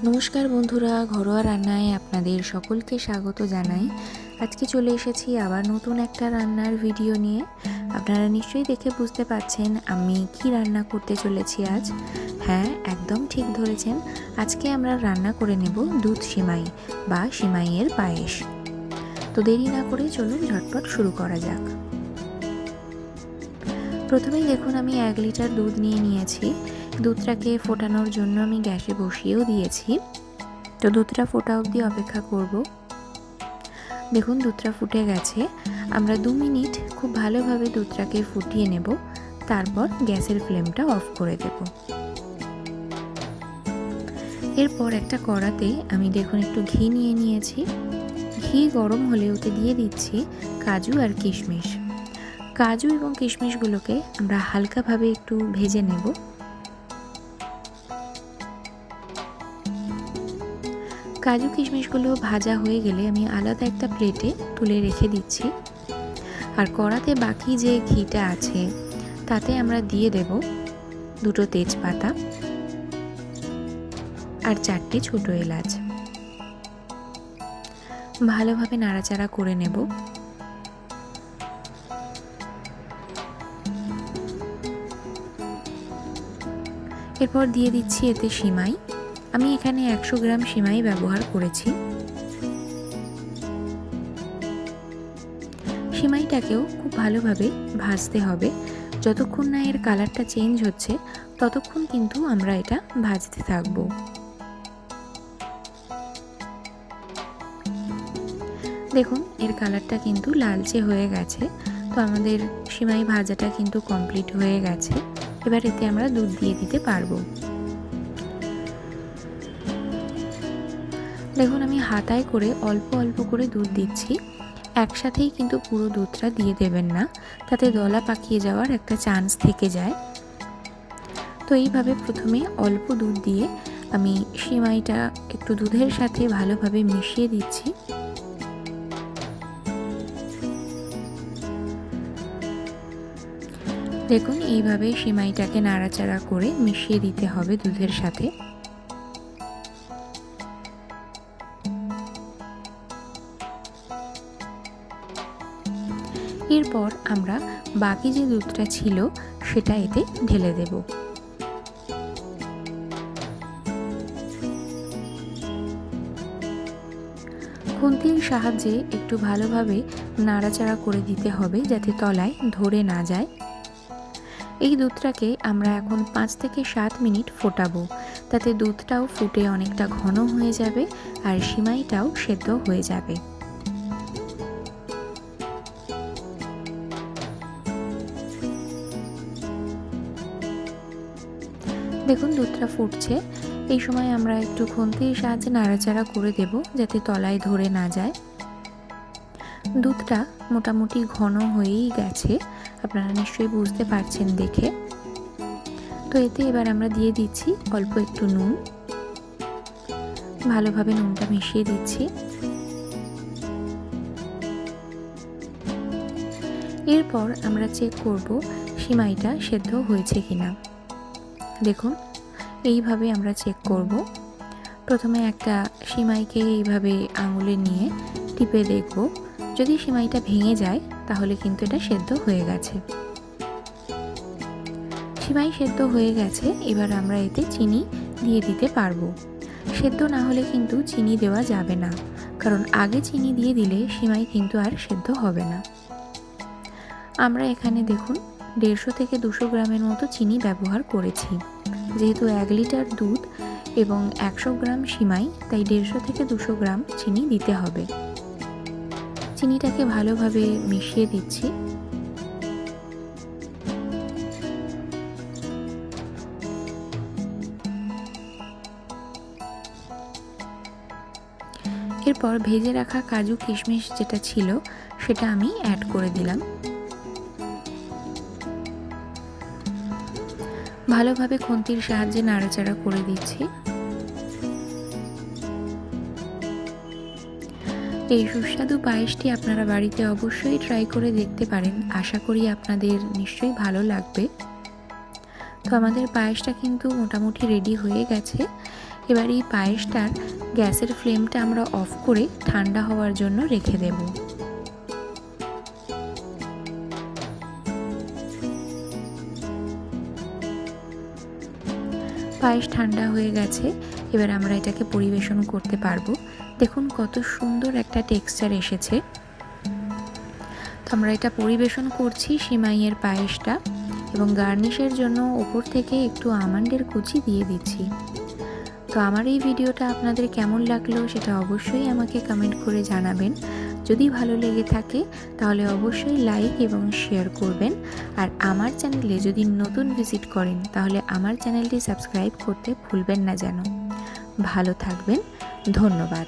নমস্কার বন্ধুরা, ঘরোয়া রান্নায় আপনাদের সকলকে স্বাগত জানাই। আজকে চলে এসেছি আবার নতুন একটা রান্নার ভিডিও নিয়ে। আপনারা নিশ্চয়ই দেখে বুঝতে পারছেন আমি কি রান্না করতে চলেছি আজ। হ্যাঁ, একদম ঠিক ধরেছেন, আজকে আমরা রান্না করে নেব দুধ সিমাই বা সিমাইয়ের পায়েস। তো দেরি না করে চলুন ঝটপট শুরু করা যাক। প্রথমেই দেখুন আমি 1 লিটার দুধ নিয়ে নিয়েছি। দুধটাকে ফোটানোর জন্য আমি গ্যাসে বসিয়েও দিয়েছি। তো দুধটা ফোটা অবধি অপেক্ষা করব। দেখুন দুধটা ফুটে গেছে। আমরা 2 মিনিট খুব ভালোভাবে দুধটাকে ফুটিয়ে নেব, তারপর গ্যাসের ফ্লেমটা অফ করে দেব। এরপর একটা কড়াতে আমি দেখুন একটু ঘি নিয়ে নিয়েছি। ঘি গরম হলে ওতে দিয়ে দিচ্ছি কাজু আর কিশমিশ। কাজু এবং কিশমিশগুলোকে আমরা হালকাভাবে একটু ভেজে নেব। কাজু কিশমিশগুলো ভাজা হয়ে গেলে আমি আলাদা একটা প্লেটে তুলে রেখে দিচ্ছি। আর কড়াতে বাকি যে ঘিটা আছে তাতে আমরা দিয়ে দেব 2টো তেজপাতা আর 4টে ছোট এলাচ। ভালোভাবে নাড়াচাড়া করে নেব। এরপর দিয়ে দিচ্ছি এতে সিমাই। আমি এখানে 100 গ্রাম সিমাই ব্যবহার করেছি। সিমাইটাকেও খুব ভালোভাবে ভাজতে হবে। যতক্ষণ না এর কালারটা চেঞ্জ হচ্ছে ততক্ষণ কিন্তু আমরা এটা ভাজতে থাকবো। দেখুন এর কালারটা কিন্তু লালচে হয়ে গেছে। তো আমাদের সিমাই ভাজাটা কিন্তু কমপ্লিট হয়ে গেছে। এবার এতে আমরা দুধ দিয়ে দিতে পারবো। দেখুন আমি হাতায় করে অল্প অল্প করে দুধ দিচ্ছি। একসাথেই কিন্তু পুরো দুধটা দিয়ে দেবেন না, তাতে দলা পাকিয়ে যাওয়ার একটা চান্স থেকে যায়। তো এইভাবে প্রথমে অল্প দুধ দিয়ে আমি সিমাইটা একটু দুধের সাথে ভালোভাবে মিশিয়ে দিচ্ছি। দেখুন এইভাবে সিমাইটাকে নাড়াচাড়া করে মিশিয়ে দিতে হবে দুধের সাথে। এরপর আমরা বাকি যে দুধটা ছিল সেটা এতে ঢেলে দেব। খুন্তির সাহায্যে একটু ভালোভাবে নাড়াচাড়া করে দিতে হবে যাতে তলায় ধরে না যায়। এই দুধটাকে আমরা এখন 5 থেকে 7 মিনিট ফোটাবো, তাতে দুধটাও ফুটে অনেকটা ঘন হয়ে যাবে আর সিমাইটাও সেদ্ধ হয়ে যাবে। দেখুন দুধটা ফুটছে। এই সময় আমরা একটু খুন্তির সাহায্যে নাড়াচাড়া করে দেব যাতে তলায় ধরে না যায়। দুধটা মোটামুটি ঘন হয়েই গেছে, আপনারা নিশ্চয়ই বুঝতে পারছেন দেখে। তো এতে এবার আমরা দিয়ে দিচ্ছি অল্প একটু নুন। ভালোভাবে নুনটা মিশিয়ে দিচ্ছি। এরপর আমরা চেক করব সিমাইটা সেদ্ধ হয়েছে কিনা। দেখুন এইভাবে আমরা চেক করব। প্রথমে একটা সিমাইকে এইভাবে আঙুলে নিয়ে টিপে দেখব, যদি সিমাইটা ভেঙে যায় তাহলে কিন্তু এটা সেদ্ধ হয়ে গেছে। সিমাই সেদ্ধ হয়ে গেছে। এবার আমরা এতে চিনি দিয়ে দিতে পারবো। সেদ্ধ না হলে কিন্তু চিনি দেওয়া যাবে না, কারণ আগে চিনি দিয়ে দিলে সিমাই কিন্তু আর সেদ্ধ হবে না। আমরা এখানে দেখুন 150 থেকে 200 গ্রামের মতো চিনি ব্যবহার করেছি। যেহেতু 1 লিটার দুধ এবং 100 গ্রাম সিমাই, তাই 150 থেকে 200 গ্রাম চিনি দিতে হবে। চিনিটাকে ভালোভাবে মিশিয়ে দিচ্ছি। এরপর ভেজে রাখা কাজু কিশমিশ যেটা ছিল সেটা আমি অ্যাড করে দিলাম। ভালোভাবে খুন্তির সাহায্যে নাড়াচাড়া করে দিচ্ছি। এই সুস্বাদু পায়েসটি আপনারা বাড়িতে অবশ্যই ট্রাই করে দেখতে পারেন। আশা করি আপনাদের নিশ্চয়ই ভালো লাগবে। তো আমাদের পায়েসটা কিন্তু মোটামুটি রেডি হয়ে গেছে। এবার এই পায়েসটার গ্যাসের ফ্লেমটা আমরা অফ করে ঠান্ডা হওয়ার জন্য রেখে দেব। পায়েস ঠান্ডা হয়ে গেছে, এবার আমরা এটাকে পরিবেশন করতে পারবো। দেখুন কত সুন্দর একটা টেক্সচার এসেছে। তো আমরা এটা পরিবেশন করছি সিমাইয়ের পায়েসটা, এবং গার্নিশের জন্য ওপর থেকে একটু আমন্ডের কুচি দিয়ে দিচ্ছি। তো আমার এই ভিডিওটা আপনাদের কেমন লাগলো সেটা অবশ্যই আমাকে কমেন্ট করে জানাবেন। যদি ভালো লেগে থাকে তাহলে অবশ্যই লাইক এবং শেয়ার করবেন। আর আমার চ্যানেলে যদি নতুন ভিজিট করেন তাহলে আমার চ্যানেলটি সাবস্ক্রাইব করতে ভুলবেন না যেন। ভালো থাকবেন, ধন্যবাদ।